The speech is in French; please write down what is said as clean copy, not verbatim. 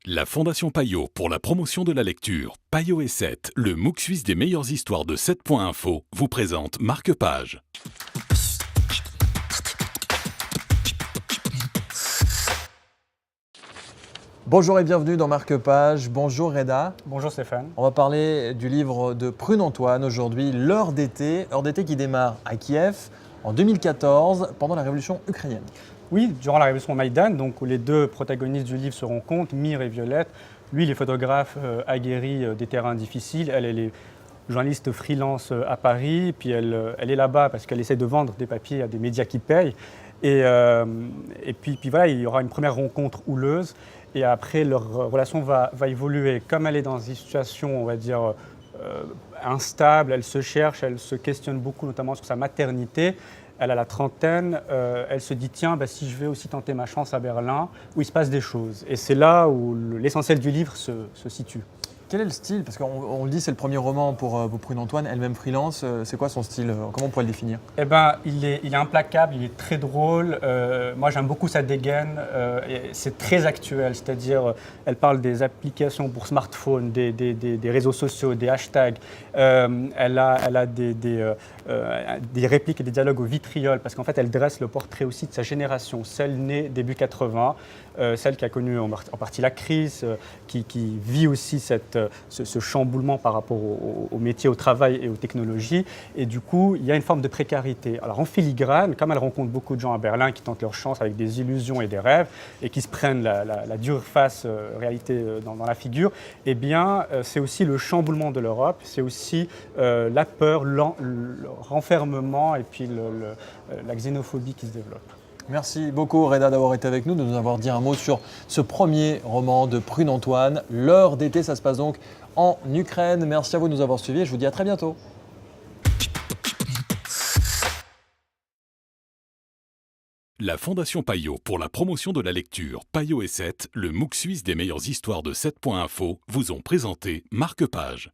La Fondation Payot pour la promotion de la lecture, Payot et 7, le MOOC suisse des meilleures histoires de 7.info, vous présente Marque-Page. Bonjour et bienvenue dans Marque-Page. Bonjour Reda. Bonjour Stéphane. On va parler du livre de Prune-Antoine aujourd'hui, L'heure d'été qui démarre à Kiev en 2014 pendant la révolution ukrainienne. Oui, durant la révolution Maïdan, donc, où les deux protagonistes du livre se rencontrent, Mire et Violette. Lui, il est photographe aguerri des terrains difficiles. Elle est journaliste freelance à Paris. Puis elle est là-bas parce qu'elle essaie de vendre des papiers à des médias qui payent. Et puis voilà, il y aura une première rencontre houleuse. Et après, leur relation va évoluer. Comme elle est dans une situation, on va dire, instable, elle se cherche, elle se questionne beaucoup, notamment sur sa maternité. Elle a la trentaine, elle se dit tiens, si je vais aussi tenter ma chance à Berlin, où il se passe des choses. Et c'est là où l'essentiel du livre se situe. Quel est le style? Parce qu'on le dit, c'est le premier roman pour Prune-Antoine, elle-même freelance. C'est quoi son style? Comment on pourrait le définir? Il est implacable, il est très drôle. Moi, j'aime beaucoup sa dégaine. C'est très actuel, c'est-à-dire, elle parle des applications pour smartphone, des réseaux sociaux, des hashtags. Elle a des répliques et des dialogues au vitriol, parce qu'en fait, elle dresse le portrait aussi de sa génération, celle née début 80, celle qui a connu en partie la crise, qui vit aussi ce chamboulement par rapport au métier, au travail et aux technologies. Et du coup, il y a une forme de précarité. Alors en filigrane, comme elle rencontre beaucoup de gens à Berlin qui tentent leur chance avec des illusions et des rêves et qui se prennent la dure face réalité dans la figure, eh bien, c'est aussi le chamboulement de l'Europe, c'est aussi la peur, le renfermement et puis la xénophobie qui se développe. Merci beaucoup Reda d'avoir été avec nous, de nous avoir dit un mot sur ce premier roman de Prune-Antoine. L'heure d'été, ça se passe donc en Ukraine. Merci à vous de nous avoir suivis et je vous dis à très bientôt. La Fondation Payot pour la promotion de la lecture, Payot et 7, le MOOC suisse des meilleures histoires de 7.info, vous ont présenté Marque-Page.